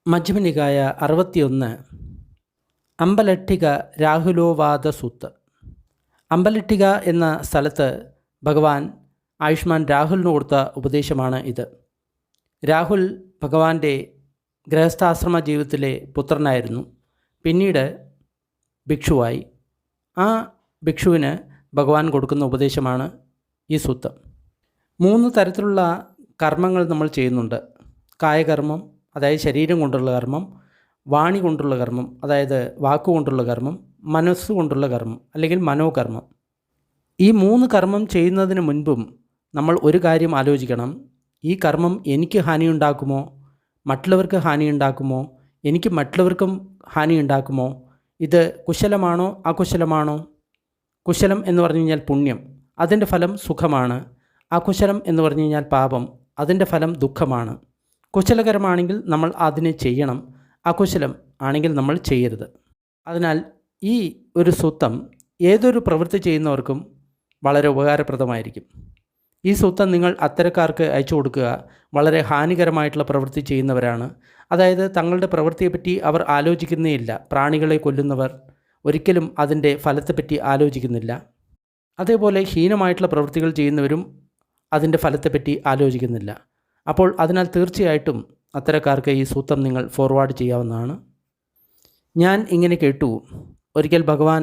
മജ്ജ്‌മ നികായ 61 അമ്പലട്ടിക രാഹുലോവാദസൂത്ത്. അമ്പലട്ടിക എന്ന സ്ഥലത്ത് ഭഗവാൻ ആയുഷ്മാൻ രാഹുലിന് കൊടുത്ത ഉപദേശമാണ് ഇത്. രാഹുൽ ഭഗവാന്റെ ഗൃഹസ്ഥാശ്രമ ജീവിതത്തിലെ പുത്രനായിരുന്നു. പിന്നീട് ഭിക്ഷുവായി. ആ ഭിക്ഷുവിന് ഭഗവാൻ കൊടുക്കുന്ന ഉപദേശമാണ് ഈ സൂത്ത്. 3 തരത്തിലുള്ള കർമ്മങ്ങൾ നമ്മൾ ചെയ്യുന്നുണ്ട്. കായകർമ്മം, അതായത് ശരീരം കൊണ്ടുള്ള കർമ്മം; വാണി കൊണ്ടുള്ള കർമ്മം, അതായത് വാക്കുകൊണ്ടുള്ള കർമ്മം; മനസ്സുകൊണ്ടുള്ള കർമ്മം അല്ലെങ്കിൽ മനോകർമ്മം. ഈ 3 കർമ്മം ചെയ്യുന്നതിന് മുൻപും നമ്മൾ ഒരു കാര്യം ആലോചിക്കണം. ഈ കർമ്മം എനിക്ക് ഹാനിയുണ്ടാക്കുമോ, മറ്റുള്ളവർക്ക് ഹാനിയുണ്ടാക്കുമോ, എനിക്ക് മറ്റുള്ളവർക്കും ഹാനിയുണ്ടാക്കുമോ, ഇത് കുശലമാണോ അകുശലമാണോ? കുശലം എന്ന് പറഞ്ഞു കഴിഞ്ഞാൽ പുണ്യം, അതിൻ്റെ ഫലം സുഖമാണ്. അകുശലം എന്ന് പറഞ്ഞു കഴിഞ്ഞാൽ പാപം, അതിൻ്റെ ഫലം ദുഃഖമാണ്. കുശലകരമാണെങ്കിൽ നമ്മൾ അതിനെ ചെയ്യണം, അകുശലം ആണെങ്കിൽ നമ്മൾ ചെയ്യരുത്. അതിനാൽ ഈ ഒരു സൂത്രം ഏതൊരു പ്രവൃത്തി ചെയ്യുന്നവർക്കും വളരെ ഉപകാരപ്രദമായിരിക്കും. ഈ സൂത്രം നിങ്ങൾ അത്തരക്കാർക്ക് അയച്ചു കൊടുക്കുക. വളരെ ഹാനികരമായിട്ടുള്ള പ്രവൃത്തി ചെയ്യുന്നവരാണ്, അതായത് തങ്ങളുടെ പ്രവൃത്തിയെപ്പറ്റി അവർ ആലോചിക്കുന്നേയില്ല. പ്രാണികളെ കൊല്ലുന്നവർ ഒരിക്കലും അതിൻ്റെ ഫലത്തെപ്പറ്റി ആലോചിക്കുന്നില്ല. അതേപോലെ ഹീനമായിട്ടുള്ള പ്രവൃത്തികൾ ചെയ്യുന്നവരും അതിൻ്റെ ഫലത്തെപ്പറ്റി ആലോചിക്കുന്നില്ല. അപ്പോൾ അതിനാൽ തീർച്ചയായിട്ടും അത്തരക്കാർക്ക് ഈ സൂത്രം നിങ്ങൾ ഫോർവേഡ് ചെയ്യാവുന്നതാണ്. ഞാൻ ഇങ്ങനെ കേട്ടു, ഒരിക്കൽ ഭഗവാൻ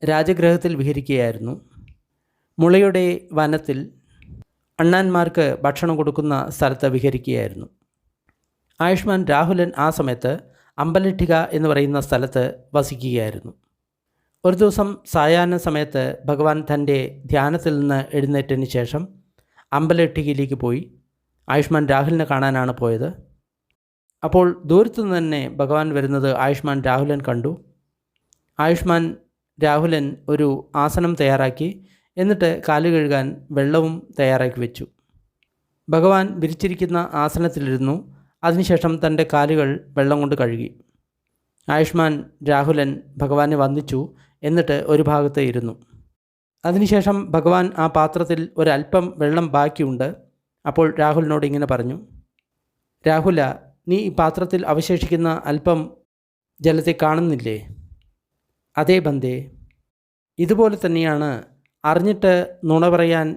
രാജഗൃഹത്തിൽ വിഹരിക്കുകയായിരുന്നു. മുളയുടെ വനത്തിൽ അണ്ണാന്മാർക്ക് ഭക്ഷണം കൊടുക്കുന്ന സ്ഥലത്ത് വിഹരിക്കുകയായിരുന്നു. ആയുഷ്മാൻ രാഹുലൻ ആ സമയത്ത് അമ്പലട്ടിക എന്ന് പറയുന്ന സ്ഥലത്ത് വസിക്കുകയായിരുന്നു. ഒരു ദിവസം സായാഹ്ന സമയത്ത് ഭഗവാൻ തൻ്റെ ധ്യാനത്തിൽ നിന്ന് എഴുന്നേറ്റതിന് ശേഷം അമ്പലട്ടികയിലേക്ക് പോയി. ആയുഷ്മാൻ രാഹുലിനെ കാണാനാണ് പോയത്. അപ്പോൾ ദൂരത്തു നിന്ന് തന്നെ ഭഗവാൻ വരുന്നത് ആയുഷ്മാൻ രാഹുലൻ കണ്ടു. ആയുഷ്മാൻ രാഹുലൻ ഒരു ആസനം തയ്യാറാക്കി, എന്നിട്ട് കാല് കഴുകാൻ വെള്ളവും തയ്യാറാക്കി വെച്ചു. ഭഗവാൻ വിരിച്ചിരിക്കുന്ന ആസനത്തിലിരുന്നു. അതിനുശേഷം തൻ്റെ കാലുകൾ വെള്ളം കൊണ്ട് കഴുകി. ആയുഷ്മാൻ രാഹുലൻ ഭഗവാനെ വന്ദിച്ചു, എന്നിട്ട് ഒരു ഭാഗത്ത് ഇരുന്നു. അതിനുശേഷം ഭഗവാൻ ആ പാത്രത്തിൽ ഒരല്പം വെള്ളം ബാക്കിയുണ്ട്. അപ്പോൾ രാഹുലിനോട് ഇങ്ങനെ പറഞ്ഞു, രാഹുല, നീ ഈ പാത്രത്തിൽ അവശേഷിക്കുന്ന അല്പം ജലത്തെ കാണുന്നില്ലേ? അതേ ബന്ധേ, ഇതുപോലെ തന്നെയാണ് അറിഞ്ഞിട്ട് നുണ പറയാൻ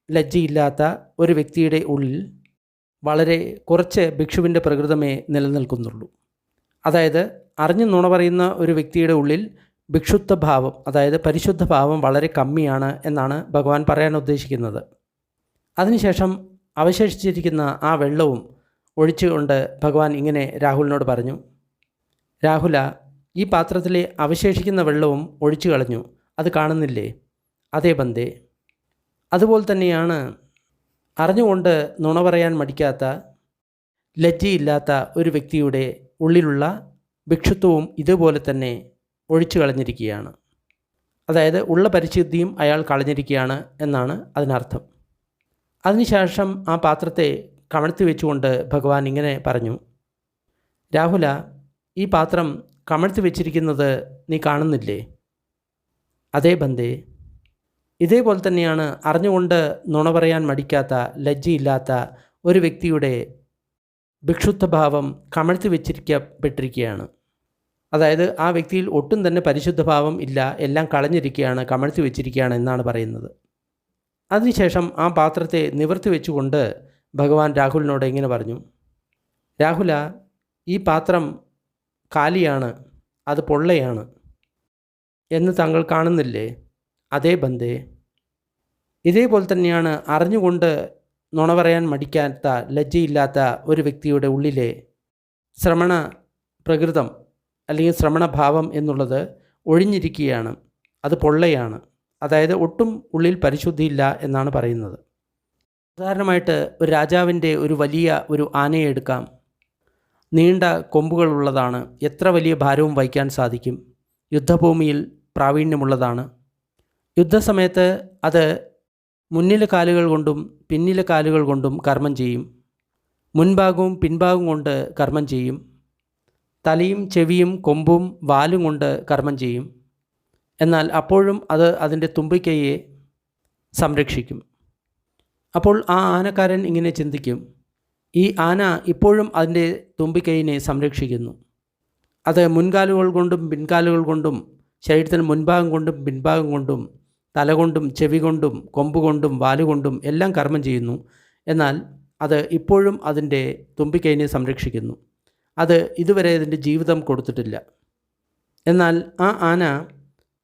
ലജ്ജയില്ലാത്ത ഒരു വ്യക്തിയുടെ ഉള്ളിൽ വളരെ കുറച്ച് ഭിക്ഷുവിൻ്റെ പ്രകൃതമേ നിലനിൽക്കുന്നുള്ളൂ. അതായത് അറിഞ്ഞ് നുണ പറയുന്ന ഒരു വ്യക്തിയുടെ ഉള്ളിൽ ഭിക്ഷുത്വ ഭാവം, അതായത് പരിശുദ്ധ ഭാവം വളരെ കമ്മിയാണ് എന്നാണ് ഭഗവാൻ പറയാൻ ഉദ്ദേശിക്കുന്നത്. അതിനുശേഷം അവശേഷിച്ചിരിക്കുന്ന ആ വെള്ളവും ഒഴിച്ചുകൊണ്ട് ഭഗവാൻ ഇങ്ങനെ രാഹുലിനോട് പറഞ്ഞു, രാഹുല, ഈ പാത്രത്തിലെ അവശേഷിക്കുന്ന വെള്ളവും ഒഴിച്ചു കളഞ്ഞു, അത് കാണുന്നില്ലേ? അതേ ബന്ധേ, അതുപോലെ തന്നെയാണ് അറിഞ്ഞുകൊണ്ട് നുണ പറയാൻ മടിക്കാത്ത, ലജ്ജയില്ലാത്ത ഒരു വ്യക്തിയുടെ ഉള്ളിലുള്ള ഭിക്ഷുത്വവും ഇതുപോലെ തന്നെ ഒഴിച്ചു കളഞ്ഞിരിക്കുകയാണ്. അതായത് ഉള്ള പരിശുദ്ധിയും അയാൾ കളഞ്ഞിരിക്കുകയാണ് എന്നാണ് അതിനർത്ഥം. അതിനുശേഷം ആ പാത്രത്തെ കമഴ്ത്തി വെച്ചുകൊണ്ട് ഭഗവാൻ ഇങ്ങനെ പറഞ്ഞു, രാഹുല, ഈ പാത്രം കമഴ്ത്തി വെച്ചിരിക്കുന്നത് നീ കാണുന്നില്ലേ? അതേ ബന്ധേ, ഇതേപോലെ തന്നെയാണ് അറിഞ്ഞുകൊണ്ട് നുണ പറയാൻ മടിക്കാത്ത, ലജ്ജയില്ലാത്ത ഒരു വ്യക്തിയുടെ ഭിക്ഷുത്വഭാവം കമഴ്ത്തി വെച്ചിരിക്കപ്പെട്ടിരിക്കുകയാണ്. അതായത് ആ വ്യക്തിയിൽ ഒട്ടും തന്നെ പരിശുദ്ധഭാവം ഇല്ല, എല്ലാം കളഞ്ഞിരിക്കുകയാണ്, കമഴ്ത്തി വെച്ചിരിക്കുകയാണ് എന്നാണ് പറയുന്നത്. അതിനുശേഷം ആ പാത്രത്തെ നിവർത്തി വെച്ചുകൊണ്ട് ഭഗവാൻ രാഹുലിനോട് ഇങ്ങനെ പറഞ്ഞു, രാഹുല, ഈ പാത്രം കാലിയാണ്, അത് പൊള്ളയാണ് എന്ന് താങ്കൾ കാണുന്നില്ലേ? അതേ ബന്ധേ, ഇതേപോലെ തന്നെയാണ് അറിഞ്ഞുകൊണ്ട് നുണ പറയാൻ മടിക്കാത്ത, ലജ്ജയില്ലാത്ത ഒരു വ്യക്തിയുടെ ഉള്ളിലെ ശ്രമണ പ്രകൃതം അല്ലെങ്കിൽ ശ്രമണഭാവം എന്നുള്ളത് ഒഴിഞ്ഞിരിക്കുകയാണ്, അത് പൊള്ളയാണ്. അതായത് ഒട്ടും ഉള്ളിൽ പരിശുദ്ധിയില്ല എന്നാണ് പറയുന്നത്. ഉദാഹരണമായിട്ട് ഒരു രാജാവിൻ്റെ ഒരു വലിയ ഒരു ആനയെ എടുക്കാം. നീണ്ട കൊമ്പുകളുള്ളതാണ്, എത്ര വലിയ ഭാരവും വഹിക്കാൻ സാധിക്കും. യുദ്ധഭൂമിയിൽ പ്രാവീണ്യമുള്ളതാണ്. യുദ്ധസമയത്ത് അത് മുന്നിലെ കാലുകൾ കൊണ്ടും പിന്നിലെ കാലുകൾ കൊണ്ടും കർമ്മം ചെയ്യും. മുൻഭാഗവും പിൻഭാഗവും കൊണ്ട് കർമ്മം ചെയ്യും. തലയും ചെവിയും കൊമ്പും വാലും കൊണ്ട് കർമ്മം ചെയ്യും. എന്നാൽ അപ്പോഴും അത് അതിൻ്റെ തുമ്പിക്കൈയെ സംരക്ഷിക്കും. അപ്പോൾ ആ ആനക്കാരൻ ഇങ്ങനെ ചിന്തിക്കും, ഈ ആന ഇപ്പോഴും അതിൻ്റെ തുമ്പിക്കൈയിനെ സംരക്ഷിക്കുന്നു. അത് മുൻകാലുകൾ കൊണ്ടും പിൻകാലുകൾ കൊണ്ടും ശരീരത്തിന് മുൻഭാഗം കൊണ്ടും പിൻഭാഗം കൊണ്ടും തല കൊണ്ടും ചെവി കൊണ്ടും കൊമ്പ് കൊണ്ടും വാലുകൊണ്ടും എല്ലാം കർമ്മം ചെയ്യുന്നു. എന്നാൽ അത് ഇപ്പോഴും അതിൻ്റെ തുമ്പിക്കൈയിനെ സംരക്ഷിക്കുന്നു. അത് ഇതുവരെ അതിൻ്റെ ജീവിതം കൊടുത്തിട്ടില്ല. എന്നാൽ ആ ആന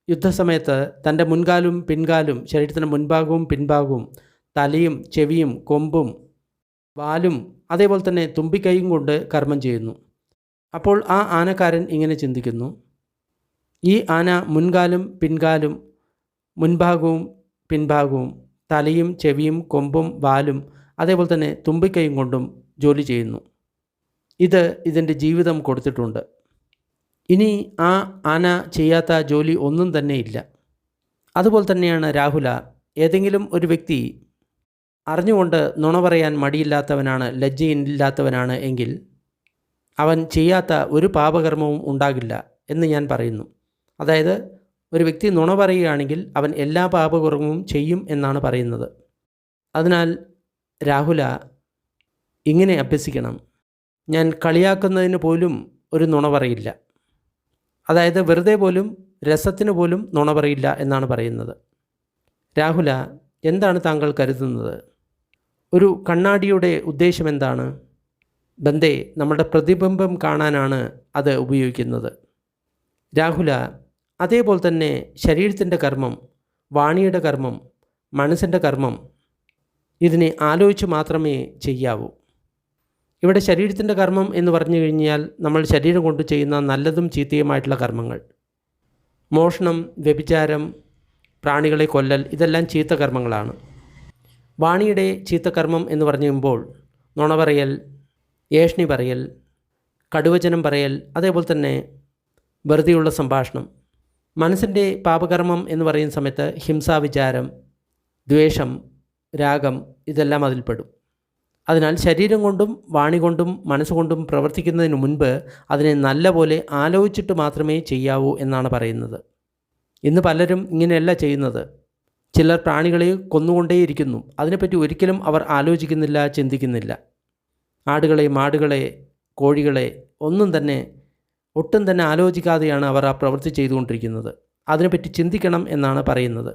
യുദ്ധസമയത്ത് തൻ്റെ മുൻകാലും പിൻകാലും ശരീരത്തിൻ്റെ മുൻഭാഗവും പിൻഭാഗവും തലയും ചെവിയും കൊമ്പും വാലും അതേപോലെ തന്നെ തുമ്പിക്കൈയും കൊണ്ട് കർമ്മം ചെയ്യുന്നു. അപ്പോൾ ആ ആനക്കാരൻ ഇങ്ങനെ ചിന്തിക്കുന്നു, ഈ ആന മുൻകാലും പിൻകാലും മുൻഭാഗവും പിൻഭാഗവും തലയും ചെവിയും കൊമ്പും വാലും അതേപോലെ തന്നെ തുമ്പിക്കൈയും കൊണ്ടും ജോലി ചെയ്യുന്നു. ഇത് ഇതിൻ്റെ ജീവിതം കൊടുത്തിട്ടുണ്ട്. ഇനി ആ ആന ചെയ്യാത്ത ജോലി ഒന്നും തന്നെ ഇല്ല. അതുപോലെ തന്നെയാണ് രാഹുല. ഏതെങ്കിലും ഒരു വ്യക്തി അറിഞ്ഞുകൊണ്ട് നുണ പറയാൻ മടിയില്ലാത്തവനാണ്, ലജ്ജയില്ലാത്തവനാണ് എങ്കിൽ അവൻ ചെയ്യാത്ത ഒരു പാപകർമ്മവും ഉണ്ടാകില്ല എന്ന് ഞാൻ പറയുന്നു. അതായത് ഒരു വ്യക്തി നുണ പറയുകയാണെങ്കിൽ അവൻ എല്ലാ പാപകർമ്മവും ചെയ്യും എന്നാണ് പറയുന്നത്. അതിനാൽ രാഹുല ഇങ്ങനെ അഭ്യസിക്കണം, ഞാൻ കളിയാക്കുന്നതിന് പോലും ഒരു നുണ പറയില്ല. അതായത് വെറുതെ പോലും രസത്തിന് പോലും നുണ പറയില്ല എന്നാണ് പറയുന്നത്. രാഹുല, എന്താണ് താങ്കൾ കരുതുന്നത്? ഒരു കണ്ണാടിയുടെ ഉദ്ദേശം എന്താണ്? ബന്ദേ, നമ്മുടെ പ്രതിബിംബം കാണാനാണ് അത് ഉപയോഗിക്കുന്നത്. രാഹുല, അതേപോലെ തന്നെ ശരീരത്തിൻ്റെ കർമ്മം, വാണിയുടെ കർമ്മം, മനസ്സിൻ്റെ കർമ്മം ഇതിനെ ആലോചിച്ച് മാത്രമേ ചെയ്യാവൂ. ഇവിടെ ശരീരത്തിൻ്റെ കർമ്മം എന്ന് പറഞ്ഞു കഴിഞ്ഞാൽ നമ്മൾ ശരീരം കൊണ്ട് ചെയ്യുന്ന നല്ലതും ചീത്തയുമായിട്ടുള്ള കർമ്മങ്ങൾ. മോഷണം, വ്യഭിചാരം, പ്രാണികളെ കൊല്ലൽ, ഇതെല്ലാം ചീത്ത കർമ്മങ്ങളാണ്. വാണിയുടെ ചീത്തകർമ്മം എന്ന് പറയുമ്പോൾ നുണ പറയൽ, ഏഷ്ണി പറയൽ, കടുവചനം പറയൽ, അതേപോലെ തന്നെ വെറുതെയുള്ള സംഭാഷണം. മനസ്സിൻ്റെ പാപകർമ്മം എന്ന് പറയുന്ന സമയത്ത് ഹിംസാവിചാരം, ദ്വേഷം, രാഗം ഇതെല്ലാം അതിൽപ്പെടും. അതിനാൽ ശരീരം കൊണ്ടും വാണി കൊണ്ടും മനസ്സുകൊണ്ടും പ്രവർത്തിക്കുന്നതിന് മുൻപ് അതിനെ നല്ലപോലെ ആലോചിച്ചിട്ട് മാത്രമേ ചെയ്യാവൂ എന്നാണ് പറയുന്നത്. ഇന്ന് പലരും ഇങ്ങനെയല്ല ചെയ്യുന്നത്. ചിലർ പ്രാണികളെ കൊന്നുകൊണ്ടേയിരിക്കുന്നു. അതിനെപ്പറ്റി ഒരിക്കലും അവർ ആലോചിക്കുന്നില്ല, ചിന്തിക്കുന്നില്ല. ആടുകളെ, മാടുകളെ, കോഴികളെ ഒന്നും തന്നെ ഒട്ടും തന്നെ ആലോചിക്കാതെയാണ് അവർ ആ പ്രവൃത്തി ചെയ്തുകൊണ്ടിരിക്കുന്നത്. അതിനെപ്പറ്റി ചിന്തിക്കണം എന്നാണ് പറയുന്നത്.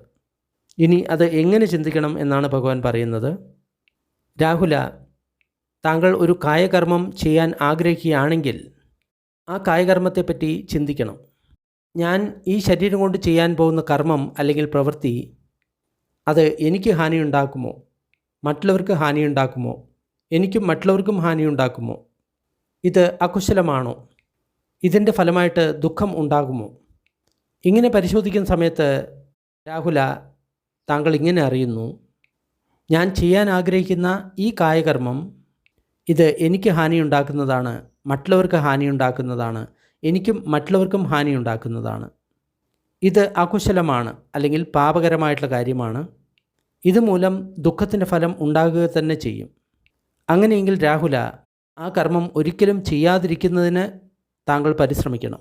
ഇനി അത് എങ്ങനെ ചിന്തിക്കണം എന്നാണ് ഭഗവാൻ പറയുന്നത്. രാഹുല, താങ്കൾ ഒരു കായകർമ്മം ചെയ്യാൻ ആഗ്രഹിക്കുകയാണെങ്കിൽ ആ കായകർമ്മത്തെപ്പറ്റി ചിന്തിക്കണം. ഞാൻ ഈ ശരീരം കൊണ്ട് ചെയ്യാൻ പോകുന്ന കർമ്മം അല്ലെങ്കിൽ പ്രവൃത്തി അത് എനിക്ക് ഹാനിയുണ്ടാക്കുമോ, മറ്റുള്ളവർക്ക് ഹാനിയുണ്ടാക്കുമോ, എനിക്കും മറ്റുള്ളവർക്കും ഹാനിയുണ്ടാക്കുമോ, ഇത് അകുശലമാണോ, ഇതിൻ്റെ ഫലമായിട്ട് ദുഃഖം ഉണ്ടാകുമോ? ഇങ്ങനെ പരിശോധിക്കുന്ന സമയത്ത് രാഹുല, താങ്കൾ ഇങ്ങനെ അറിയുന്നു, ഞാൻ ചെയ്യാൻ ആഗ്രഹിക്കുന്ന ഈ കായകർമ്മം ഇത് എനിക്ക് ഹാനിയുണ്ടാക്കുന്നതാണ്, മറ്റുള്ളവർക്ക് ഹാനിയുണ്ടാക്കുന്നതാണ്, എനിക്കും മറ്റുള്ളവർക്കും ഹാനിയുണ്ടാക്കുന്നതാണ്. ഇത് അകുശലമാണ് അല്ലെങ്കിൽ പാപകരമായിട്ടുള്ള കാര്യമാണ്. ഇതുമൂലം ദുഃഖത്തിൻ്റെ ഫലം ഉണ്ടാകുക തന്നെ ചെയ്യും. അങ്ങനെയെങ്കിൽ രാഹുല, ആ കർമ്മം ഒരിക്കലും ചെയ്യാതിരിക്കുന്നതിന് താങ്കൾ പരിശ്രമിക്കണം.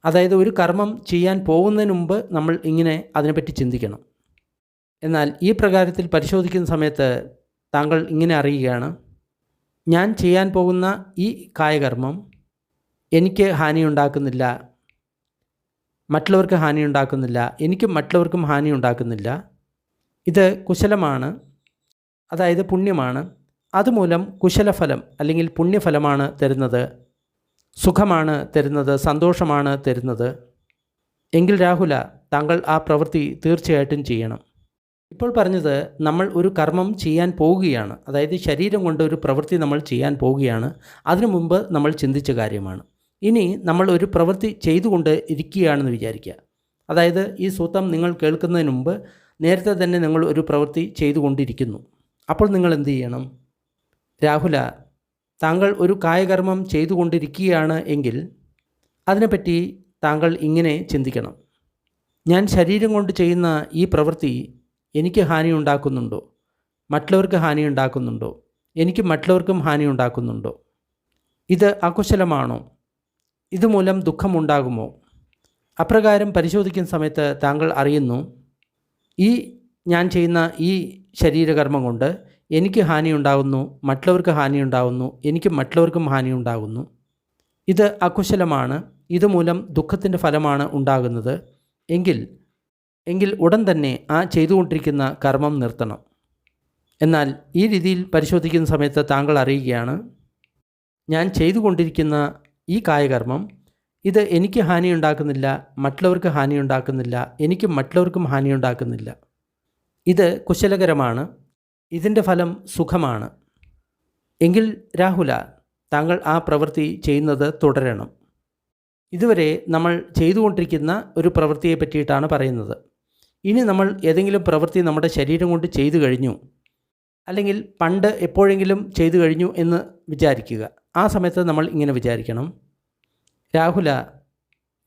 അതായത് ഒരു കർമ്മം ചെയ്യാൻ പോകുന്നതിന് മുമ്പ് നമ്മൾ ഇങ്ങനെ അതിനെപ്പറ്റി ചിന്തിക്കണം. എന്നാൽ ഈ പ്രകാരത്തിൽ പരിശോധിക്കുന്ന സമയത്ത് താങ്കൾ ഇങ്ങനെ അറിയുകയാണ്, ഞാൻ ചെയ്യാൻ പോകുന്ന ഈ കായകർമ്മം എനിക്ക് ഹാനിയുണ്ടാക്കുന്നില്ല, മറ്റുള്ളവർക്ക് ഹാനിയുണ്ടാക്കുന്നില്ല, എനിക്കും മറ്റുള്ളവർക്കും ഹാനിയുണ്ടാക്കുന്നില്ല. ഇത് കുശലമാണ്, അതായത് പുണ്യമാണ്. അതുമൂലം കുശലഫലം അല്ലെങ്കിൽ പുണ്യഫലമാണ് തരുന്നത്, സുഖമാണ് തരുന്നത്, സന്തോഷമാണ് തരുന്നത്. എങ്കിൽ രാഹുല, താങ്കൾ ആ പ്രവൃത്തി തീർച്ചയായിട്ടും ചെയ്യണം. ഇപ്പോൾ പറഞ്ഞത് നമ്മൾ ഒരു കർമ്മം ചെയ്യാൻ പോവുകയാണ്, അതായത് ശരീരം കൊണ്ട് ഒരു പ്രവൃത്തി നമ്മൾ ചെയ്യാൻ പോവുകയാണ്. അതിനു മുമ്പ് നമ്മൾ ചിന്തിച്ച കാര്യമാണ്. ഇനി നമ്മൾ ഒരു പ്രവൃത്തി ചെയ്തുകൊണ്ട് ഇരിക്കുകയാണെന്ന് വിചാരിക്കുക. അതായത് ഈ സൂത്രം നിങ്ങൾ കേൾക്കുന്നതിന് മുമ്പ് നേരത്തെ തന്നെ നിങ്ങൾ ഒരു പ്രവൃത്തി ചെയ്തുകൊണ്ടിരിക്കുന്നു. അപ്പോൾ നിങ്ങൾ എന്ത് ചെയ്യണം? രാഹുല, താങ്കൾ ഒരു കായകർമ്മം ചെയ്തുകൊണ്ടിരിക്കുകയാണ് എങ്കിൽ അതിനെപ്പറ്റി താങ്കൾ ഇങ്ങനെ ചിന്തിക്കണം, ഞാൻ ശരീരം കൊണ്ട് ചെയ്യുന്ന ഈ പ്രവൃത്തി എനിക്ക് ഹാനി ഉണ്ടാക്കുന്നുണ്ടോ, മറ്റുള്ളവർക്ക് ഹാനി ഉണ്ടാക്കുന്നുണ്ടോ, എനിക്ക് മറ്റുള്ളവർക്കും ഹാനി ഉണ്ടാക്കുന്നുണ്ടോ, ഇത് അകുശലമാണോ, ഇതുമൂലം ദുഃഖമുണ്ടാകുമോ? അപ്രകാരം പരിശോധിക്കുന്ന സമയത്ത് താങ്കൾ അറിയുന്നു, ഈ ഞാൻ ചെയ്യുന്ന ഈ ശരീരകർമ്മം കൊണ്ട് എനിക്ക് ഹാനിയുണ്ടാകുന്നു, മറ്റുള്ളവർക്ക് ഹാനിയുണ്ടാകുന്നു, എനിക്ക് മറ്റുള്ളവർക്കും ഹാനിയുണ്ടാകുന്നു. ഇത് അകുശലമാണ്, ഇതുമൂലം ദുഃഖത്തിൻ്റെ ഫലമാണ് ഉണ്ടാകുന്നത് എങ്കിൽ ഉടൻ തന്നെ ആ ചെയ്തുകൊണ്ടിരിക്കുന്ന കർമ്മം നിർത്തണം. എന്നാൽ ഈ രീതിയിൽ പരിശോധിക്കുന്ന സമയത്ത് താങ്കൾ അറിയുകയാണ്, ഞാൻ ചെയ്തുകൊണ്ടിരിക്കുന്ന ഈ കായകർമ്മം ഇത് എനിക്ക് ഹാനിയുണ്ടാക്കുന്നില്ല, മറ്റുള്ളവർക്ക് ഹാനിയുണ്ടാക്കുന്നില്ല, എനിക്ക് മറ്റുള്ളവർക്കും ഹാനിയുണ്ടാക്കുന്നില്ല. ഇത് കുശലകരമാണ്, ഇതിൻ്റെ ഫലം സുഖമാണ്. എങ്കിൽ രാഹുല, താങ്കൾ ആ പ്രവൃത്തി ചെയ്യുന്നത് തുടരണം. ഇതുവരെ നമ്മൾ ചെയ്തുകൊണ്ടിരിക്കുന്ന ഒരു പ്രവൃത്തിയെ പറ്റിയിട്ടാണ് പറയുന്നത്. ഇനി നമ്മൾ ഏതെങ്കിലും പ്രവൃത്തി നമ്മുടെ ശരീരം കൊണ്ട് ചെയ്തു കഴിഞ്ഞു, അല്ലെങ്കിൽ പണ്ട് എപ്പോഴെങ്കിലും ചെയ്തു കഴിഞ്ഞു എന്ന് വിചാരിക്കുക. ആ സമയത്ത് നമ്മൾ ഇങ്ങനെ വിചാരിക്കണം, രാഹുല,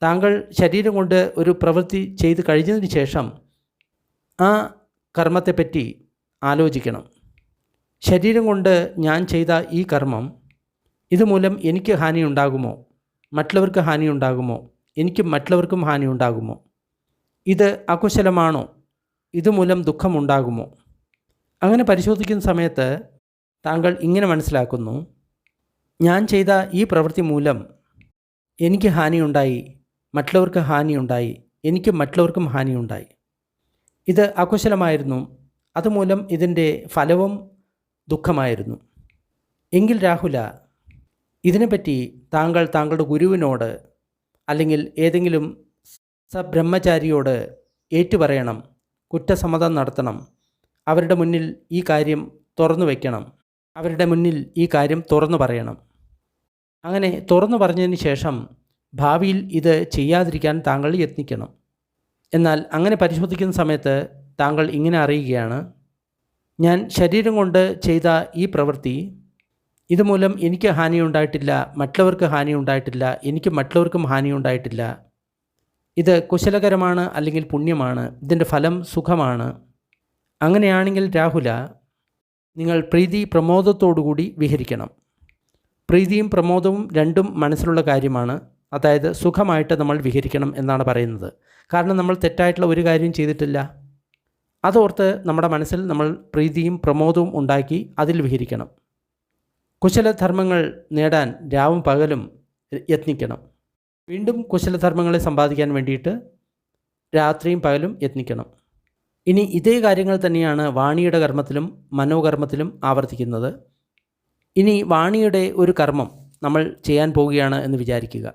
താങ്കൾ ശരീരം കൊണ്ട് ഒരു പ്രവൃത്തി ചെയ്ത് കഴിഞ്ഞതിന് ശേഷം ആ കർമ്മത്തെപ്പറ്റി ആലോചിക്കണം. ശരീരം കൊണ്ട് ഞാൻ ചെയ്ത ഈ കർമ്മം ഇതുമൂലം എനിക്ക് ഹാനിയുണ്ടാകുമോ, മറ്റുള്ളവർക്ക് ഹാനിയുണ്ടാകുമോ, എനിക്ക് മറ്റുള്ളവർക്കും ഹാനിയുണ്ടാകുമോ? ഇത് അകുശലമാണോ, ഇതുമൂലം ദുഃഖമുണ്ടാകുമോ? അങ്ങനെ പരിശോധിക്കുന്ന സമയത്ത് താങ്കൾ ഇങ്ങനെ മനസ്സിലാക്കുന്നു, ഞാൻ ചെയ്ത ഈ പ്രവൃത്തി മൂലം എനിക്ക് ഹാനിയുണ്ടായി, മറ്റുള്ളവർക്ക് ഹാനിയുണ്ടായി, എനിക്ക് മറ്റുള്ളവർക്കും ഹാനിയുണ്ടായി. ഇത് അകുശലമായിരുന്നു, അതുമൂലം ഇതിൻ്റെ ഫലവും ദുഃഖമായിരുന്നു. എങ്കിൽ രാഹുല, ഇതിനെപ്പറ്റി താങ്കൾ താങ്കളുടെ ഗുരുവിനോട് അല്ലെങ്കിൽ ഏതെങ്കിലും സബ്രഹ്മചാരിയോട് ഏറ്റുപറയണം, കുറ്റസമ്മതം നടത്തണം, അവരുടെ മുന്നിൽ ഈ കാര്യം തുറന്നു വയ്ക്കണം, അവരുടെ മുന്നിൽ ഈ കാര്യം തുറന്നു പറയണം. അങ്ങനെ തുറന്നു പറഞ്ഞതിന് ശേഷം ഭാവിയിൽ ഇത് ചെയ്യാതിരിക്കാൻ താങ്കൾ യത്നിക്കണം. എന്നാൽ അങ്ങനെ പരിശോധിക്കുന്ന സമയത്ത് താങ്കൾ ഇങ്ങനെ അറിയുകയാണ്, ഞാൻ ശരീരം കൊണ്ട് ചെയ്ത ഈ പ്രവൃത്തി ഇതുമൂലം എനിക്ക് ഹാനിയുണ്ടായിട്ടില്ല, മറ്റുള്ളവർക്ക് ഹാനിയുണ്ടായിട്ടില്ല, എനിക്ക് മറ്റുള്ളവർക്കും ഹാനിയുണ്ടായിട്ടില്ല. ഇത് കുശലകരമാണ് അല്ലെങ്കിൽ പുണ്യമാണ്, ഇതിൻ്റെ ഫലം സുഖമാണ്. അങ്ങനെയാണെങ്കിൽ രാഹുല, നിങ്ങൾ പ്രീതി പ്രമോദത്തോടുകൂടി വിഹരിക്കണം. പ്രീതിയും പ്രമോദവും രണ്ടും മനസ്സിലുള്ള കാര്യമാണ്. അതായത് സുഖമായിട്ട് നമ്മൾ വിഹരിക്കണം എന്നാണ് പറയുന്നത്. കാരണം നമ്മൾ തെറ്റായിട്ടുള്ള ഒരു കാര്യം ചെയ്തിട്ടില്ല. അതോർത്ത് നമ്മുടെ മനസ്സിൽ നമ്മൾ പ്രീതിയും പ്രമോദവും ഉണ്ടാക്കി അതിൽ വിഹരിക്കണം. കുശലധർമ്മങ്ങൾ നേടാൻ രാവും പകലും യത്നിക്കണം. വീണ്ടും കുശലധർമ്മങ്ങളെ സമ്പാദിക്കാൻ വേണ്ടിയിട്ട് രാത്രിയും പകലും യത്നിക്കണം. ഇനി ഇതേ കാര്യങ്ങൾ തന്നെയാണ് വാണിയുടെ കർമ്മത്തിലും മനോകർമ്മത്തിലും ആവർത്തിക്കുന്നത്. ഇനി വാണിയുടെ ഒരു കർമ്മം നമ്മൾ ചെയ്യാൻ പോവുകയാണ് എന്ന് വിചാരിക്കുക.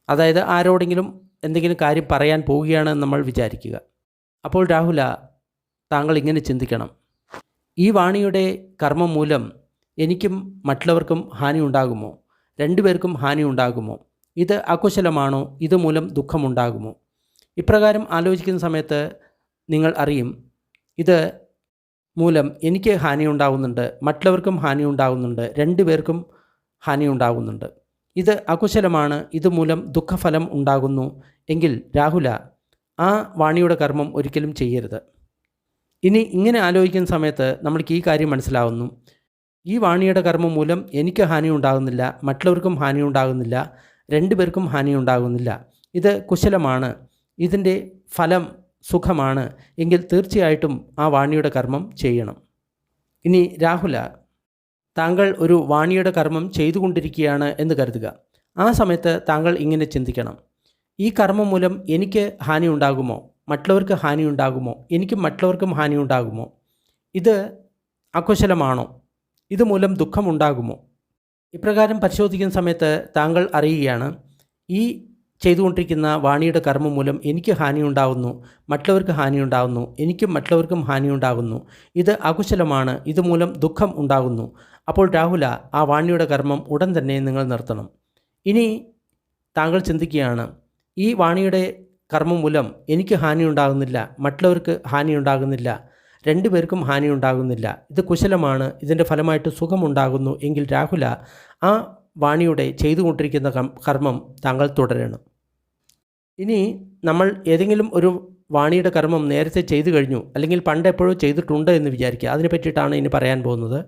അതായത് ആരോടെങ്കിലും എന്തെങ്കിലും കാര്യം പറയാൻ പോവുകയാണ് എന്ന് നമ്മൾ വിചാരിക്കുക. അപ്പോൾ രാഹുല, താങ്കൾ ഇങ്ങനെ ചിന്തിക്കണം, ഈ വാണിയുടെ കർമ്മം മൂലം എനിക്കും മറ്റുള്ളവർക്കും ഹാനി ഉണ്ടാകുമോ, രണ്ടുപേർക്കും ഹാനി ഉണ്ടാകുമോ? ഇത് അകുശലമാണോ, ഇതുമൂലം ദുഃഖമുണ്ടാകുമോ? ഇപ്രകാരം ആലോചിക്കുന്ന സമയത്ത് നിങ്ങൾ അറിയും, ഇത് മൂലം എനിക്ക് ഹാനി ഉണ്ടാകുന്നുണ്ട്, മറ്റുള്ളവർക്കും ഹാനി ഉണ്ടാകുന്നുണ്ട്, രണ്ടുപേർക്കും ഹാനി ഉണ്ടാകുന്നുണ്ട്. ഇത് അകുശലമാണ്, ഇതുമൂലം ദുഃഖഫലം ഉണ്ടാകുന്നു. എങ്കിൽ രാഹുല, ആ വാണിയുടെ കർമ്മം ഒരിക്കലും ചെയ്യരുത്. ഇനി ഇങ്ങനെ ആലോചിക്കുന്ന സമയത്ത് നമ്മൾക്ക് ഈ കാര്യം മനസ്സിലാവുന്നു, ഈ വാണിയുടെ കർമ്മം മൂലം എനിക്ക് ഹാനി ഉണ്ടാകുന്നില്ല, മറ്റുള്ളവർക്കും ഹാനി ഉണ്ടാകുന്നില്ല, രണ്ടുപേർക്കും ഹാനി ഉണ്ടാകുന്നില്ല. ഇത് കുശലമാണ്, ഇതിൻ്റെ ഫലം സുഖമാണ്. എങ്കിൽ തീർച്ചയായിട്ടും ആ വാണിയുടെ കർമ്മം ചെയ്യണം. ഇനി രാഹുല, താങ്കൾ ഒരു വാണിയുടെ കർമ്മം ചെയ്തുകൊണ്ടിരിക്കുകയാണ് എന്ന് കരുതുക. ആ സമയത്ത് താങ്കൾ ഇങ്ങനെ ചിന്തിക്കണം, ഈ കർമ്മം മൂലം എനിക്ക് ഹാനി ഉണ്ടാകുമോ, മറ്റുള്ളവർക്ക് ഹാനി ഉണ്ടാകുമോ, എനിക്കും മറ്റുള്ളവർക്കും ഹാനി ഉണ്ടാകുമോ? ഇത് അകുശലമാണോ, ഇതുമൂലം ദുഃഖമുണ്ടാകുമോ? ഇപ്രകാരം പരിശോധിക്കുന്ന സമയത്ത് താങ്കൾ അറിയുകയാണ്, ഈ ചെയ്തുകൊണ്ടിരിക്കുന്ന വാണിയുടെ കർമ്മം മൂലം എനിക്ക് ഹാനി ഉണ്ടാകുന്നു, മറ്റുള്ളവർക്ക് ഹാനി ഉണ്ടാകുന്നു, എനിക്കും മറ്റുള്ളവർക്കും ഹാനി ഉണ്ടാകുന്നു. ഇത് അകുശലമാണ്, ഇതുമൂലം ദുഃഖം ഉണ്ടാകുന്നു. അപ്പോൾ രാഹുല, ആ വാണിയുടെ കർമ്മം ഉടൻ തന്നെ നിങ്ങൾ നിർത്തണം. ഇനി താങ്കൾ ചിന്തിക്കുകയാണ്, ഈ വാണിയുടെ കർമ്മം മൂലം എനിക്ക് ഹാനി ഉണ്ടാകുന്നില്ല, മറ്റുള്ളവർക്ക് ഹാനി ഉണ്ടാകുന്നില്ല, രണ്ടുപേർക്കും ഹാനി ഉണ്ടാകുന്നില്ല, ഇത് കുശലമാണ്, ഇതിൻ്റെ ഫലമായിട്ട് സുഖമുണ്ടാകുന്നു. എങ്കിൽ രാഹുല, ആ വാണിയുടെ ചെയ്തുകൊണ്ടിരിക്കുന്ന കർമ്മം താങ്കൾ തുടരണം. ഇനി നമ്മൾ ഏതെങ്കിലും ഒരു വാണിയുടെ കർമ്മം നേരത്തെ ചെയ്തു കഴിഞ്ഞു, അല്ലെങ്കിൽ പണ്ട് എപ്പോഴോ ചെയ്തിട്ടുണ്ട് എന്ന് വിചാരിക്കുക. അതിനെ പറ്റിയിട്ടാണ് ഇനി പറയാൻ പോകുന്നത്.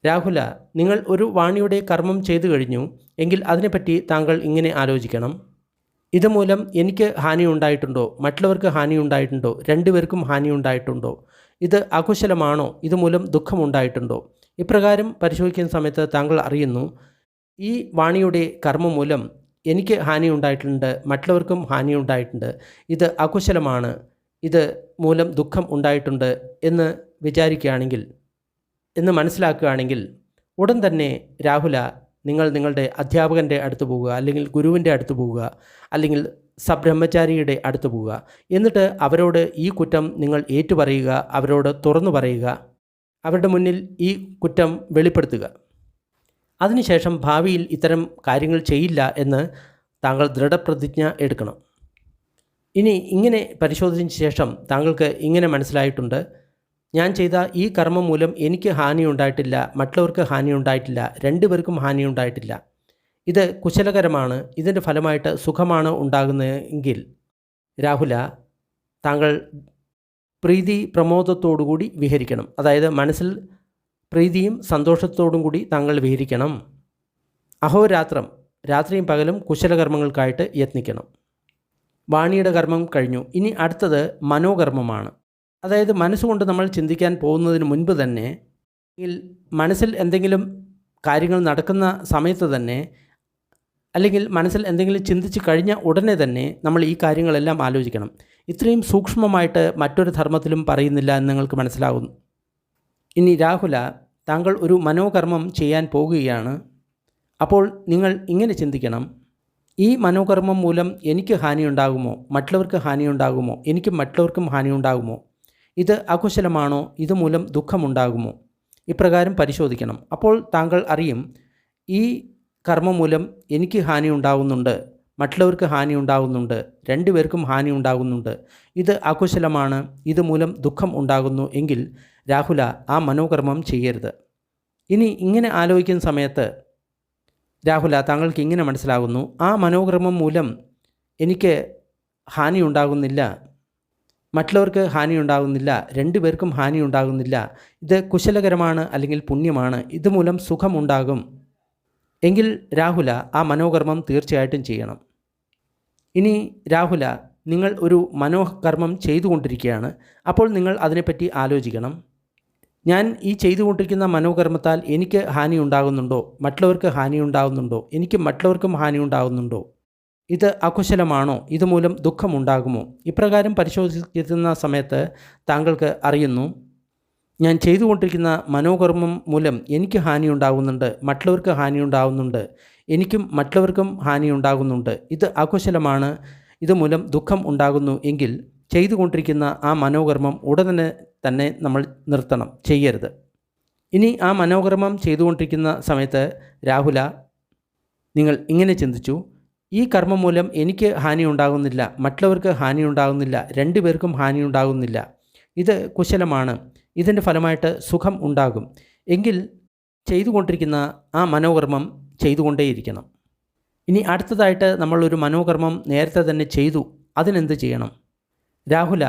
രാഹുല, നിങ്ങൾ ഒരു വാണിയുടെ കർമ്മം ചെയ്തു കഴിഞ്ഞു എങ്കിൽ അതിനെപ്പറ്റി താങ്കൾ ഇങ്ങനെ ആലോചിക്കണം, ഇതുമൂലം എനിക്ക് ഹാനി ഉണ്ടായിട്ടുണ്ടോ, മറ്റുള്ളവർക്ക് ഹാനി ഉണ്ടായിട്ടുണ്ടോ, രണ്ടുപേർക്കും ഹാനി ഉണ്ടായിട്ടുണ്ടോ, ഇത് അകുശലമാണോ, ഇതുമൂലം ദുഃഖമുണ്ടായിട്ടുണ്ടോ? ഇപ്രകാരം പരിശോധിക്കുന്ന സമയത്ത് താങ്കൾ അറിയുന്നു, ഈ വാണിയുടെ കർമ്മം മൂലം എനിക്ക് ഹാനി ഉണ്ടായിട്ടുണ്ട്, മറ്റുള്ളവർക്കും ഹാനി ഉണ്ടായിട്ടുണ്ട്, ഇത് അകുശലമാണ്, ഇത് മൂലം ദുഃഖം ഉണ്ടായിട്ടുണ്ട് എന്ന് വിചാരിക്കുകയാണെങ്കിൽ, എന്ന് മനസ്സിലാക്കുകയാണെങ്കിൽ, ഉടൻ തന്നെ രാഹുല നിങ്ങൾ നിങ്ങളുടെ അധ്യാപകൻ്റെ അടുത്ത് പോവുക, അല്ലെങ്കിൽ ഗുരുവിൻ്റെ അടുത്ത് പോവുക, അല്ലെങ്കിൽ സബ്രഹ്മചാരിയുടെ അടുത്ത് പോവുക. എന്നിട്ട് അവരോട് ഈ കുറ്റം നിങ്ങൾ ഏറ്റുപറയുക, അവരോട് തുറന്നു പറയുക, അവരുടെ മുന്നിൽ ഈ കുറ്റം വെളിപ്പെടുത്തുക. അതിനുശേഷം ഭാവിയിൽ ഇത്തരം കാര്യങ്ങൾ ചെയ്യില്ല എന്ന് താങ്കൾ ദൃഢപ്രതിജ്ഞ എടുക്കണം. ഇനി ഇങ്ങനെ പരിശോധിച്ചതിന് ശേഷം താങ്കൾക്ക് ഇങ്ങനെ മനസ്സിലായിട്ടുണ്ട്, ഞാൻ ചെയ്ത ഈ കർമ്മം മൂലം എനിക്ക് ഹാനി ഉണ്ടായിട്ടില്ല, മറ്റുള്ളവർക്ക് ഹാനി ഉണ്ടായിട്ടില്ല, രണ്ടുപേർക്കും ഹാനി ഉണ്ടായിട്ടില്ല, ഇത് കുശലകരമാണ്, ഇതിൻ്റെ ഫലമായിട്ട് സുഖമാണ് ഉണ്ടാകുന്നതെങ്കിൽ രാഹുല താങ്കൾ പ്രീതി പ്രമോദത്തോടുകൂടി വിഹരിക്കണം. അതായത് മനസ്സിൽ പ്രീതിയും സന്തോഷത്തോടും കൂടി താങ്കൾ വിഹരിക്കണം. അഹോരാത്രം, രാത്രിയും പകലും കുശലകർമ്മങ്ങൾക്കായിട്ട് യത്നിക്കണം. വാണിയുടെ കർമ്മം കഴിഞ്ഞു. ഇനി അടുത്തത് മനോകർമ്മമാണ്. അതായത് മനസ്സുകൊണ്ട് നമ്മൾ ചിന്തിക്കാൻ പോകുന്നതിന് മുൻപ് തന്നെ, മനസ്സിൽ എന്തെങ്കിലും കാര്യങ്ങൾ നടക്കുന്ന സമയത്ത് തന്നെ, അല്ലെങ്കിൽ മനസ്സിൽ എന്തെങ്കിലും ചിന്തിച്ച് കഴിഞ്ഞ ഉടനെ തന്നെ നമ്മൾ ഈ കാര്യങ്ങളെല്ലാം ആലോചിക്കണം. ഇത്രയും സൂക്ഷ്മമായിട്ട് മറ്റൊരു ധർമ്മത്തിലും പറയുന്നില്ല എന്ന് നിങ്ങൾക്ക് മനസ്സിലാകുന്നു. ഇനി രാഹുല താങ്കൾ ഒരു മനോകർമ്മം ചെയ്യാൻ പോകുകയാണ്. അപ്പോൾ നിങ്ങൾ ഇങ്ങനെ ചിന്തിക്കണം, ഈ മനോകർമ്മം മൂലം എനിക്ക് ഹാനി ഉണ്ടാകുമോ, മറ്റുള്ളവർക്ക് ഹാനി ഉണ്ടാകുമോ, എനിക്കും മറ്റുള്ളവർക്കും ഹാനി ഉണ്ടാകുമോ, ഇത് അകുശലമാണോ, ഇതുമൂലം ദുഃഖമുണ്ടാകുമോ? ഇപ്രകാരം പരിശോധിക്കണം. അപ്പോൾ താങ്കൾ അറിയും, ഈ കർമ്മം മൂലം എനിക്ക് ഹാനി ഉണ്ടാകുന്നുണ്ട്, മറ്റുള്ളവർക്ക് ഹാനി ഉണ്ടാകുന്നുണ്ട്, രണ്ടുപേർക്കും ഹാനി ഉണ്ടാകുന്നുണ്ട്, ഇത് അകുശലമാണ്, ഇതുമൂലം ദുഃഖം ഉണ്ടാകുന്നു എങ്കിൽ രാഹുല ആ മനോകർമ്മം ചെയ്യരുത്. ഇനി ഇങ്ങനെ ആലോചിക്കുന്ന സമയത്ത് രാഹുല താങ്കൾക്ക് ഇങ്ങനെ മനസ്സിലാകുന്നു, ആ മനോകർമ്മം മൂലം എനിക്ക് ഹാനി ഉണ്ടാകുന്നില്ല, മറ്റുള്ളവർക്ക് ഹാനി ഉണ്ടാകുന്നില്ല, രണ്ടുപേർക്കും ഹാനി ഉണ്ടാകുന്നില്ല, ഇത് കുശലകരമാണ് അല്ലെങ്കിൽ പുണ്യമാണ്, ഇതുമൂലം സുഖമുണ്ടാകും എങ്കിൽ രാഹുല ആ മനോകർമ്മം തീർച്ചയായിട്ടും ചെയ്യണം. ഇനി രാഹുല നിങ്ങൾ ഒരു മനോകർമ്മം ചെയ്തുകൊണ്ടിരിക്കുകയാണ്. അപ്പോൾ നിങ്ങൾ അതിനെപ്പറ്റി ആലോചിക്കണം, ഞാൻ ഈ ചെയ്തുകൊണ്ടിരിക്കുന്ന മനോകർമ്മത്താൽ എനിക്ക് ഹാനി ഉണ്ടാകുന്നുണ്ടോ, മറ്റുള്ളവർക്ക് ഹാനി ഉണ്ടാകുന്നുണ്ടോ, എനിക്ക് മറ്റുള്ളവർക്കും ഹാനി ഉണ്ടാകുന്നുണ്ടോ, ഇത് അകുശലമാണോ, ഇതുമൂലം ദുഃഖമുണ്ടാകുമോ? ഇപ്രകാരം പരിശോധിക്കുന്ന സമയത്ത് താങ്കൾക്ക് അറിയുന്നു, ഞാൻ ചെയ്തുകൊണ്ടിരിക്കുന്ന മനോകർമ്മം മൂലം എനിക്ക് ഹാനി ഉണ്ടാകുന്നുണ്ട്, മറ്റുള്ളവർക്ക് ഹാനി ഉണ്ടാകുന്നുണ്ട്, എനിക്കും മറ്റുള്ളവർക്കും ഹാനി ഉണ്ടാകുന്നുണ്ട്, ഇത് അകുശലമാണ്, ഇതുമൂലം ദുഃഖം ഉണ്ടാകുന്നു എങ്കിൽ ചെയ്തുകൊണ്ടിരിക്കുന്ന ആ മനോകർമ്മം ഉടനെ തന്നെ നമ്മൾ നിർത്തണം, ചെയ്യരുത്. ഇനി ആ മനോകർമ്മം ചെയ്തുകൊണ്ടിരിക്കുന്ന സമയത്ത് രാഹുല നിങ്ങൾ ഇങ്ങനെ ചിന്തിച്ചു, ഈ കർമ്മം മൂലം എനിക്ക് ഹാനി ഉണ്ടാകുന്നില്ല, മറ്റുള്ളവർക്ക് ഹാനി ഉണ്ടാകുന്നില്ല, രണ്ടുപേർക്കും ഹാനി ഉണ്ടാകുന്നില്ല, ഇത് കുശലമാണ്, ഇതിൻ്റെ ഫലമായിട്ട് സുഖം ഉണ്ടാകും എങ്കിൽ ചെയ്തുകൊണ്ടിരിക്കുന്ന ആ മനോകർമ്മം ചെയ്തുകൊണ്ടേയിരിക്കണം. ഇനി അടുത്തതായിട്ട് നമ്മളൊരു മനോകർമ്മം നേരത്തെ തന്നെ ചെയ്തു, അതിനെന്ത് ചെയ്യണം? രാഹുല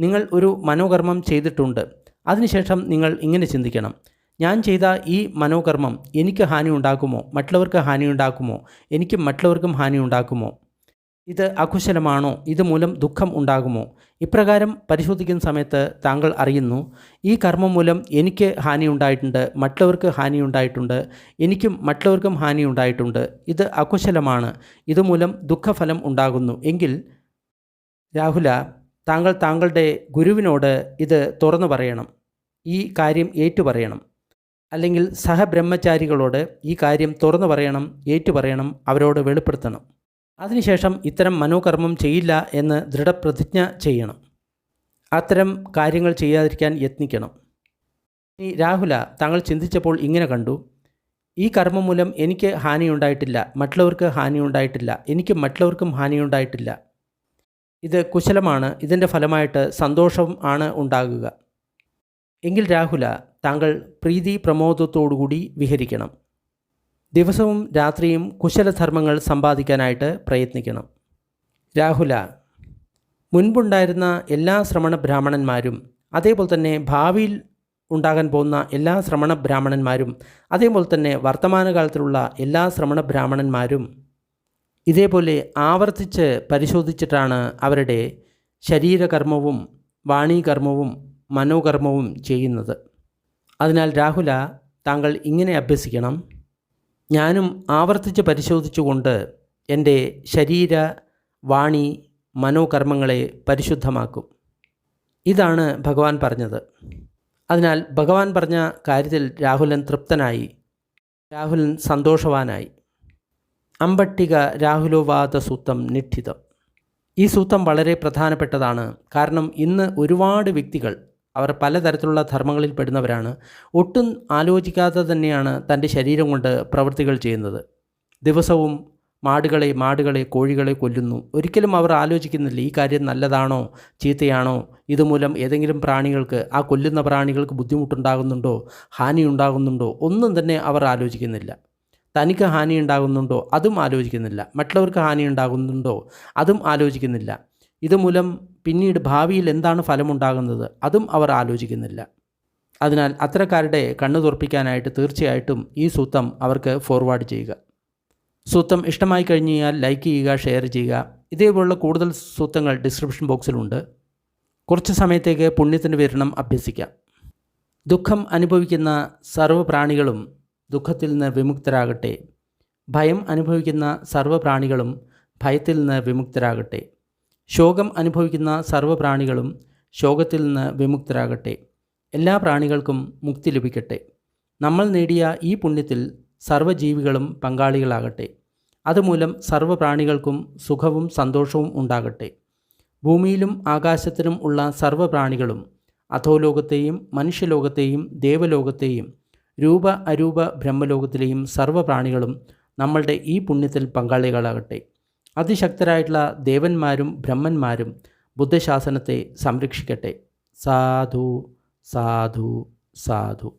നിങ്ങൾ ഒരു മനോകർമ്മം ചെയ്തിട്ടുണ്ട്, അതിനുശേഷം നിങ്ങൾ ഇങ്ങനെ ചിന്തിക്കണം, ഞാൻ ചെയ്ത ഈ മനോകർമ്മം എനിക്ക് ഹാനി ഉണ്ടാക്കുമോ, മറ്റുള്ളവർക്ക് ഹാനി ഉണ്ടാക്കുമോ, എനിക്കും മറ്റുള്ളവർക്കും ഹാനി ഉണ്ടാക്കുമോ, ഇത് അകുശലമാണോ, ഇതുമൂലം ദുഃഖം ഉണ്ടാകുമോ? ഇപ്രകാരം പരിശോധിക്കുന്ന സമയത്ത് താങ്കൾ അറിയുന്നു, ഈ കർമ്മം മൂലം എനിക്ക് ഹാനി ഉണ്ടായിട്ടുണ്ട്, മറ്റുള്ളവർക്ക് ഹാനി ഉണ്ടായിട്ടുണ്ട്, എനിക്കും മറ്റുള്ളവർക്കും ഹാനി ഉണ്ടായിട്ടുണ്ട്, ഇത് അകുശലമാണ്, ഇതുമൂലം ദുഃഖഫലം ഉണ്ടാകുന്നു എങ്കിൽ രാഹുല താങ്കൾ താങ്കളുടെ ഗുരുവിനോട് ഇത് തുറന്നു പറയണം, ഈ കാര്യം ഏറ്റുപറയണം, അല്ലെങ്കിൽ സഹബ്രഹ്മചാരികളോട് ഈ കാര്യം തുറന്നു പറയണം, ഏറ്റുപറയണം, അവരോട് വെളിപ്പെടുത്തണം. അതിനുശേഷം ഇത്തരം മനോകർമ്മം ചെയ്യില്ല എന്ന് ദൃഢപ്രതിജ്ഞ ചെയ്യണം. അത്തരം കാര്യങ്ങൾ ചെയ്യാതിരിക്കാൻ യത്നിക്കണം. ഈ രാഹുല താങ്കൾ ചിന്തിച്ചപ്പോൾ ഇങ്ങനെ കണ്ടു, ഈ കർമ്മം മൂലം എനിക്ക് ഹാനി ഉണ്ടായിട്ടില്ല, മറ്റുള്ളവർക്ക് ഹാനി ഉണ്ടായിട്ടില്ല, എനിക്ക് മറ്റുള്ളവർക്കും ഹാനി ഉണ്ടായിട്ടില്ല, ഇത് കുശലമാണ്, ഇതിൻ്റെ ഫലമായിട്ട് സന്തോഷം ആണ് ഉണ്ടാകുക എങ്കിൽ രാഹുല താങ്കൾ പ്രീതി പ്രമോദത്തോടുകൂടി വിഹരിക്കണം. ദിവസവും രാത്രിയും കുശലധർമ്മങ്ങൾ സമ്പാദിക്കാനായിട്ട് പ്രയത്നിക്കണം. രാഹുല മുൻപുണ്ടായിരുന്ന എല്ലാ ശ്രമണ ബ്രാഹ്മണന്മാരും, അതേപോലെ തന്നെ ഭാവിയിൽ ഉണ്ടാകാൻ പോകുന്ന എല്ലാ ശ്രമണ ബ്രാഹ്മണന്മാരും, അതേപോലെ തന്നെ വർത്തമാനകാലത്തിലുള്ള എല്ലാ ശ്രമണ ബ്രാഹ്മണന്മാരും ഇതേപോലെ ആവർത്തിച്ച് പരിശോധിച്ചിട്ടാണ് അവരുടെ ശരീരകർമ്മവും വാണീകർമ്മവും മനോകർമ്മവും ചെയ്യുന്നത്. അതിനാൽ രാഹുല, താങ്കൾ ഇങ്ങനെ അഭ്യസിക്കണം: ഞാനും ആവർത്തിച്ച് പരിശോധിച്ചുകൊണ്ട് എൻ്റെ ശരീര വാണി മനോകർമ്മങ്ങളെ പരിശുദ്ധമാക്കും. ഇതാണ് ഭഗവാൻ പറഞ്ഞത്. അതിനാൽ ഭഗവാൻ പറഞ്ഞ കാര്യത്തിൽ രാഹുലൻ തൃപ്തനായി, രാഹുലൻ സന്തോഷവാനായി. അമ്പട്ടിക രാഹുലോവാദ സൂത്തം നിഠിതം. ഈ സൂത്രം വളരെ പ്രധാനപ്പെട്ടതാണ്. കാരണം ഇന്ന് ഒരുപാട് വ്യക്തികൾ, അവർ പലതരത്തിലുള്ള ധർമ്മങ്ങളിൽ പെടുന്നവരാണ്, ഒട്ടും ആലോചിക്കാതെ തന്നെയാണ് തൻ്റെ ശരീരം കൊണ്ട് പ്രവൃത്തികൾ ചെയ്യുന്നത്. ദിവസവും മാടുകളെ കോഴികളെ കൊല്ലുന്നു. ഒരിക്കലും അവർ ആലോചിക്കുന്നില്ല ഈ കാര്യം നല്ലതാണോ ചീത്തയാണോ, ഇതുമൂലം ഏതെങ്കിലും പ്രാണികൾക്ക്, ആ കൊല്ലുന്ന പ്രാണികൾക്ക് ബുദ്ധിമുട്ടുണ്ടാകുന്നുണ്ടോ, ഹാനി ഉണ്ടാകുന്നുണ്ടോ, ഒന്നും തന്നെ അവർ ആലോചിക്കുന്നില്ല. തനിക്ക് ഹാനി ഉണ്ടാകുന്നുണ്ടോ അതും ആലോചിക്കുന്നില്ല. മറ്റുള്ളവർക്ക് ഹാനി ഉണ്ടാകുന്നുണ്ടോ അതും ആലോചിക്കുന്നില്ല. ഇതുമൂലം പിന്നീട് ഭാവിയിൽ എന്താണ് ഫലമുണ്ടാകുന്നത് അതും അവർ ആലോചിക്കുന്നില്ല. അതിനാൽ അത്തരക്കാരുടെ കണ്ണു തുറപ്പിക്കാനായിട്ട് തീർച്ചയായിട്ടും ഈ സൂത്രം അവർക്ക് ഫോർവേഡ് ചെയ്യുക. സൂത്രം ഇഷ്ടമായി കഴിഞ്ഞാൽ ലൈക്ക് ചെയ്യുക, ഷെയർ ചെയ്യുക. ഇതേപോലുള്ള കൂടുതൽ സൂത്രങ്ങൾ ഡിസ്ക്രിപ്ഷൻ ബോക്സിലുണ്ട്. കുറച്ച് സമയത്തേക്ക് പുണ്യത്തിൻ്റെ വിവരണം അഭ്യസിക്കാം. ദുഃഖം അനുഭവിക്കുന്ന സർവ്വപ്രാണികളും ദുഃഖത്തിൽ നിന്ന് വിമുക്തരാകട്ടെ. ഭയം അനുഭവിക്കുന്ന സർവ്വപ്രാണികളും ഭയത്തിൽ നിന്ന് വിമുക്തരാകട്ടെ. ശോകം അനുഭവിക്കുന്ന സർവ്വപ്രാണികളും ശോകത്തിൽ നിന്ന് വിമുക്തരാകട്ടെ. എല്ലാ പ്രാണികൾക്കും മുക്തി ലഭിക്കട്ടെ. നമ്മൾ നേടിയ ഈ പുണ്യത്തിൽ സർവ്വജീവികളും പങ്കാളികളാകട്ടെ. അതുമൂലം സർവ്വപ്രാണികൾക്കും സുഖവും സന്തോഷവും ഉണ്ടാകട്ടെ. ഭൂമിയിലും ആകാശത്തിലും ഉള്ള സർവ്വപ്രാണികളും അധോലോകത്തെയും മനുഷ്യലോകത്തെയും ദേവലോകത്തെയും രൂപ അരൂപ ബ്രഹ്മലോകത്തിലെയും സർവ്വപ്രാണികളും നമ്മളുടെ ഈ പുണ്യത്തിൽ പങ്കാളികളാകട്ടെ. അതിശക്തരായിട്ടുള്ള ദേവന്മാരും ബ്രഹ്മന്മാരും ബുദ്ധശാസനത്തെ സംരക്ഷിക്കട്ടെ. സാധു സാധു സാധു.